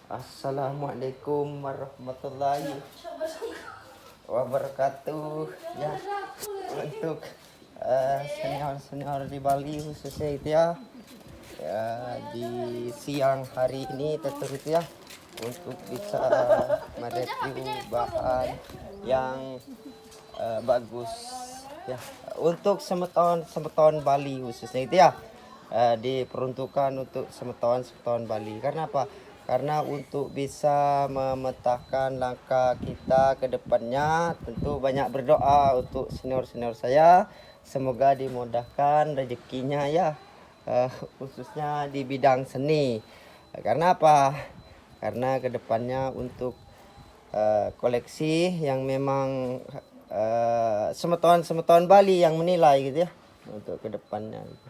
Assalamualaikum warahmatullahi wabarakatuh. Ya, untuk senior-senior di Bali khususnya itu ya, di siang hari ini tentu itu ya, untuk bisa mereview bahan yang bagus ya untuk semeton Bali khususnya itu ya, diperuntukkan untuk semeton Bali. Karena apa? Karena untuk bisa memetakan langkah kita ke depannya, tentu banyak berdoa untuk senior-senior saya. Semoga dimudahkan rezekinya ya, khususnya di bidang seni. Karena apa? Karena kedepannya untuk koleksi yang memang semeton Bali yang menilai gitu ya untuk kedepannya gitu.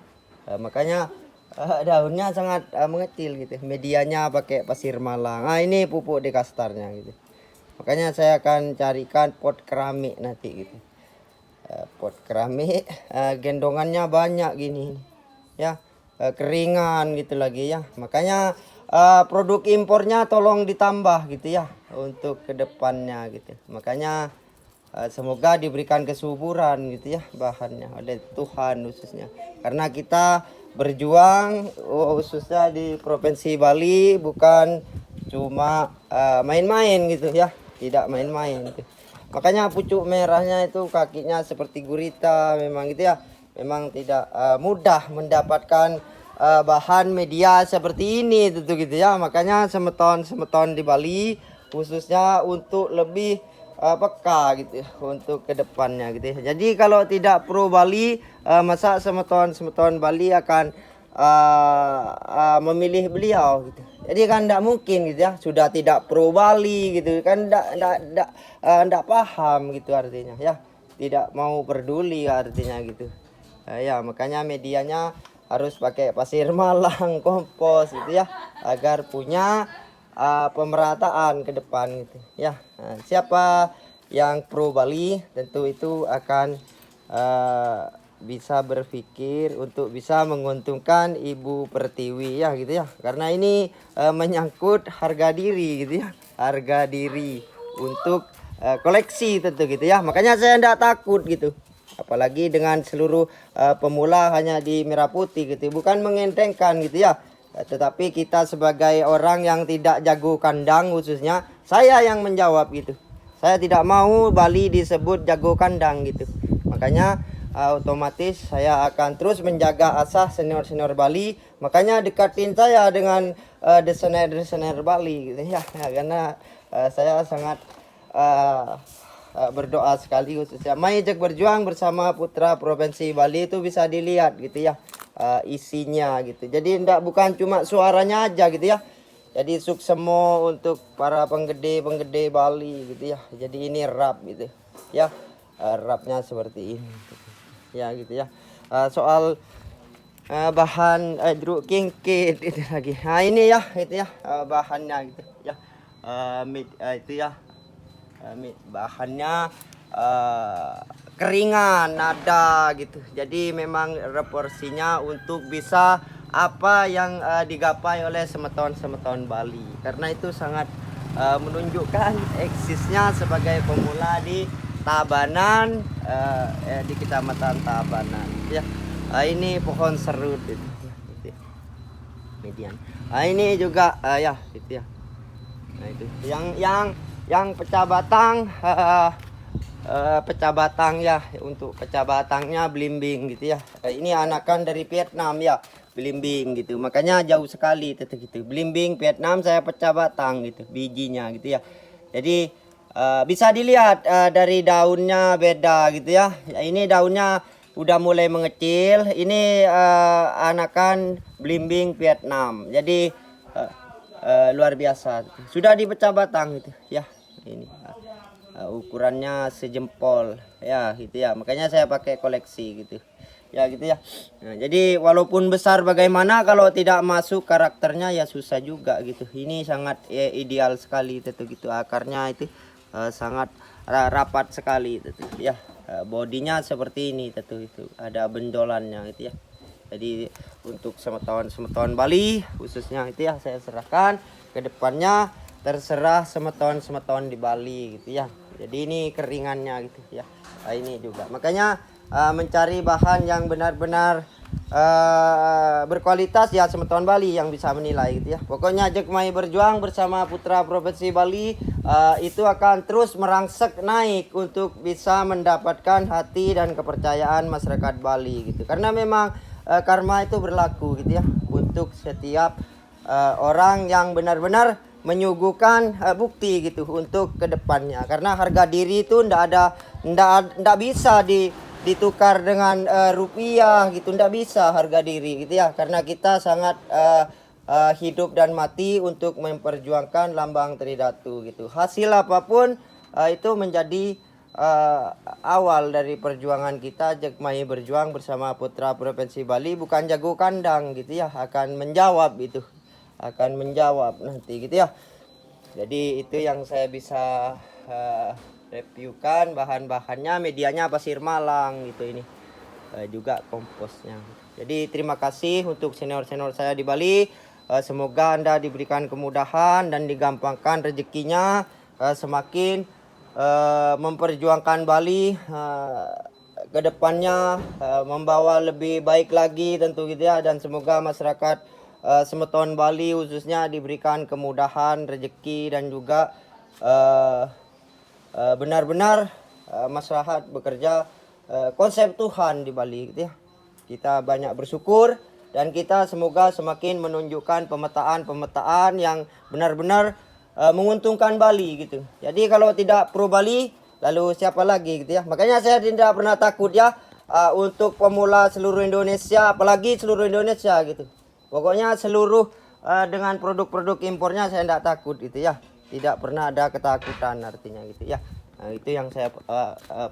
Makanya daunnya sangat mengecil gitu, medianya pakai pasir malang. Ini pupuk dekastarnya gitu. Makanya saya akan carikan pot keramik nanti gitu. Pot keramik gendongannya banyak gini ya, keringan gitu lagi ya. Makanya produk impornya tolong ditambah gitu ya untuk kedepannya gitu. Makanya semoga diberikan kesuburan gitu ya bahannya oleh Tuhan khususnya. Karena kita berjuang khususnya di Provinsi Bali bukan cuma main-main gitu ya, tidak main-main gitu. Makanya pucuk merahnya itu kakinya seperti gurita memang gitu ya, memang tidak mudah mendapatkan bahan media seperti ini tentu gitu ya. Makanya semeton di Bali khususnya untuk lebih peka gitu ya, untuk kedepannya gitu ya. Jadi kalau tidak pro Bali, masa semeton Bali akan memilih beliau gitu. Jadi kan tidak mungkin gitu ya, sudah tidak pro Bali gitu kan, tidak paham gitu artinya ya, tidak mau peduli artinya gitu. Ya makanya medianya harus pakai pasir malang, kompos gitu ya, agar punya pemerataan ke depan gitu ya. Siapa yang pro Bali tentu itu akan bisa berpikir untuk bisa menguntungkan Ibu Pertiwi ya gitu ya. Karena ini menyangkut harga diri gitu ya, harga diri untuk koleksi tentu gitu ya. Makanya saya tidak takut gitu. Apalagi dengan seluruh pemula hanya di merah putih gitu, bukan mengentengkan gitu ya. Tetapi kita sebagai orang yang tidak jago kandang khususnya, saya yang menjawab gitu. Saya tidak mau Bali disebut jago kandang gitu. Makanya otomatis saya akan terus menjaga asah senior-senior Bali. Makanya dekatin saya dengan desainer-desainer Bali gitu ya. Karena saya sangat berdoa sekali khususnya Maijek berjuang bersama Putra Provinsi Bali itu bisa dilihat gitu ya, isinya gitu. Jadi bukan cuma suaranya aja gitu ya. Jadi suksemo untuk para penggede Bali gitu ya. Jadi ini rap gitu ya, rapnya seperti ini ya gitu ya. Soal bahan jeruk kingkit itu lagi. Nah ini ya itu ya, bahannya gitu ya. Itu ya, bahannya keringan ada gitu. Jadi memang proporsinya untuk bisa apa yang digapai oleh semeton Bali. Karena itu sangat menunjukkan eksisnya sebagai pemula di Tabanan, di Kecamatan Tabanan ya. Ini pohon serut itu ya, median. Ini juga ya gitu ya. Nah itu yang pecah batang, pecah batang ya, untuk pecah batangnya belimbing gitu ya. Ini anakan dari Vietnam ya, belimbing gitu. Makanya jauh sekali tetap gitu. Belimbing Vietnam saya pecah batang gitu, bijinya gitu ya. Jadi bisa dilihat dari daunnya beda gitu ya. Ini daunnya udah mulai mengecil. Ini anakan belimbing Vietnam. Jadi luar biasa. Sudah dipecah batang gitu ya. Ini ukurannya sejempol ya gitu ya. Makanya saya pakai koleksi gitu ya gitu ya. Nah, jadi walaupun besar bagaimana, kalau tidak masuk karakternya ya susah juga gitu. Ini sangat ideal sekali itu gitu, akarnya itu sangat rapat sekali itu ya. Bodinya seperti ini itu ada benjolannya gitu ya. Jadi untuk semeton Bali khususnya itu ya saya serahkan, ke depannya terserah semeton di Bali gitu ya. Jadi ini keringannya gitu ya. Nah, ini juga makanya mencari bahan yang benar-benar berkualitas ya semeton Bali yang bisa menilai gitu ya. Pokoknya Jekmai berjuang bersama Putra Provinsi Bali itu akan terus merangsek naik untuk bisa mendapatkan hati dan kepercayaan masyarakat Bali gitu. Karena memang karma itu berlaku gitu ya untuk setiap orang yang benar-benar menyuguhkan bukti gitu untuk kedepannya. Karena harga diri itu ndak bisa ditukar dengan rupiah gitu, ndak bisa harga diri gitu ya. Karena kita sangat hidup dan mati untuk memperjuangkan lambang Tridatu gitu. Hasil apapun itu menjadi awal dari perjuangan kita. Jekmai berjuang bersama Putra Provinsi Bali bukan jago kandang gitu ya, akan menjawab itu, akan menjawab nanti gitu ya. Jadi itu yang saya bisa reviewkan bahan-bahannya, medianya pasir Malang gitu ini, juga komposnya. Jadi terima kasih untuk senior-senior saya di Bali. Semoga Anda diberikan kemudahan dan digampangkan rezekinya, semakin memperjuangkan Bali ke depannya, membawa lebih baik lagi tentu gitu ya. Dan semoga masyarakat semeton Bali khususnya diberikan kemudahan rezeki dan juga benar-benar masyarakat bekerja konsep Tuhan di Bali gitu ya. Kita banyak bersyukur dan kita semoga semakin menunjukkan pemetaan yang benar-benar menguntungkan Bali gitu. Jadi kalau tidak pro Bali, lalu siapa lagi gitu ya. Makanya saya tidak pernah takut ya untuk pemula seluruh Indonesia, apalagi seluruh Indonesia gitu. Pokoknya seluruh dengan produk-produk impornya saya tidak takut gitu ya. Tidak pernah ada ketakutan artinya gitu ya. Nah, itu yang saya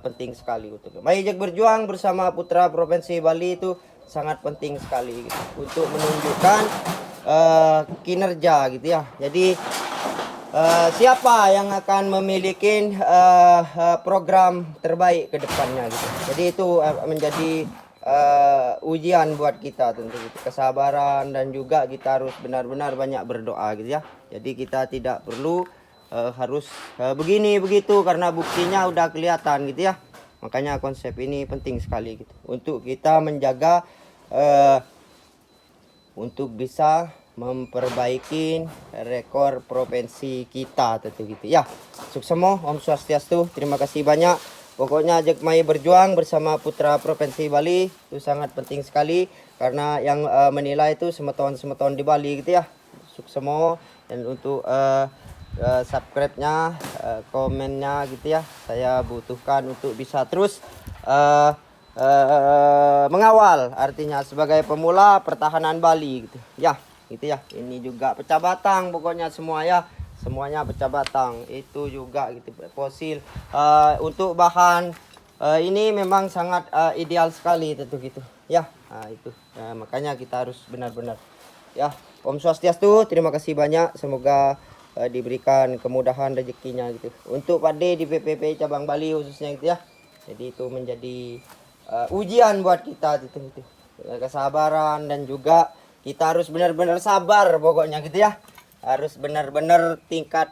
penting sekali untuk Mayjek berjuang bersama Putra Provinsi Bali itu sangat penting sekali gitu, untuk menunjukkan kinerja gitu ya. Jadi siapa yang akan memiliki program terbaik ke depannya gitu. Jadi itu menjadi ujian buat kita tentu gitu. Kesabaran dan juga kita harus benar-benar banyak berdoa gitu ya. Jadi kita tidak perlu harus begini begitu karena buktinya udah kelihatan gitu ya. Makanya konsep ini penting sekali gitu untuk kita menjaga untuk bisa memperbaiki rekor provinsi kita tentu gitu ya. Suksemo, Om Swastiastu, terima kasih banyak. Pokoknya Jekmai berjuang bersama Putra Provinsi Bali itu sangat penting sekali karena yang menilai itu semeton-semeton di Bali gitu ya. Suksemo, dan untuk subscribe-nya, komennya gitu ya. Saya butuhkan untuk bisa terus mengawal artinya sebagai pemula pertahanan Bali gitu. Ya, gitu ya. Ini juga pecah batang pokoknya semua ya. Semuanya pecah batang. Itu juga gitu fosil. Untuk bahan ini memang sangat ideal sekali tentu gitu. Ya, nah, itu. Makanya kita harus benar-benar ya. Om Swastiastu, terima kasih banyak. Semoga diberikan kemudahan rezekinya gitu untuk Pak D di PPP cabang Bali khususnya gitu ya. Jadi itu menjadi ujian buat kita gitu. Kesabaran dan juga kita harus benar-benar sabar pokoknya gitu ya. Harus benar-benar tingkat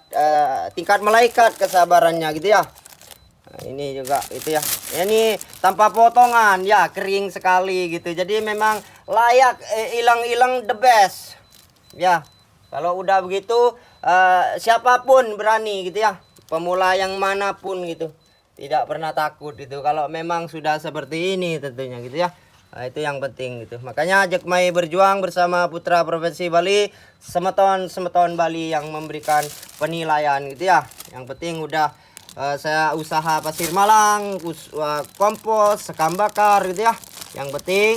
malaikat kesabarannya gitu ya. Nah, ini juga itu ya. Ini tanpa potongan ya, kering sekali gitu. Jadi memang layak ilang-ilang the best. Ya. Kalau udah begitu siapapun berani gitu ya. Pemula yang manapun gitu. Tidak pernah takut gitu. Kalau memang sudah seperti ini tentunya gitu ya. Nah, itu yang penting gitu. Makanya Jekmai berjuang bersama Putra Provinsi Bali, semeton Bali yang memberikan penilaian gitu ya. Yang penting udah saya usaha pasir Malang, kompos, sekam bakar gitu ya. Yang penting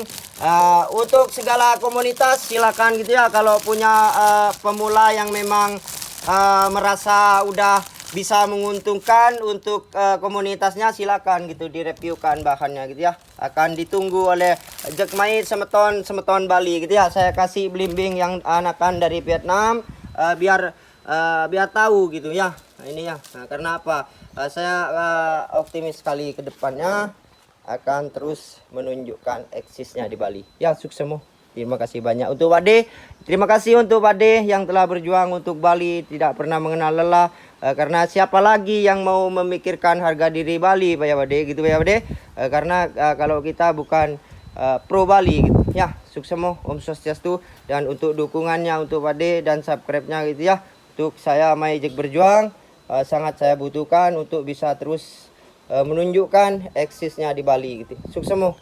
untuk segala komunitas silakan gitu ya. Kalau punya pemula yang memang merasa udah bisa menguntungkan untuk komunitasnya, silakan gitu direviewkan bahannya gitu ya. Akan ditunggu oleh Jekmai semeton Bali gitu ya. Saya kasih blimbing yang anakan dari Vietnam biar tahu gitu ya. Nah, ini ya. Nah, karena apa? Saya optimis sekali ke depannya akan terus menunjukkan eksisnya di Bali. Ya, sukses semua. Terima kasih banyak untuk Pak D. Terima kasih untuk Pak D yang telah berjuang untuk Bali, tidak pernah mengenal lelah. Karena siapa lagi yang mau memikirkan harga diri Bali, Pak ya Pak D, gitu Pak ya Pak D. Karena kalau kita bukan pro Bali gitu. Ya, sukses semua, Om Swastiastu, dan untuk dukungannya untuk Pak D dan subscribe-nya gitu ya. Untuk saya Mayjek berjuang sangat saya butuhkan untuk bisa terus menunjukkan eksisnya di Bali gitu. Sukses semua.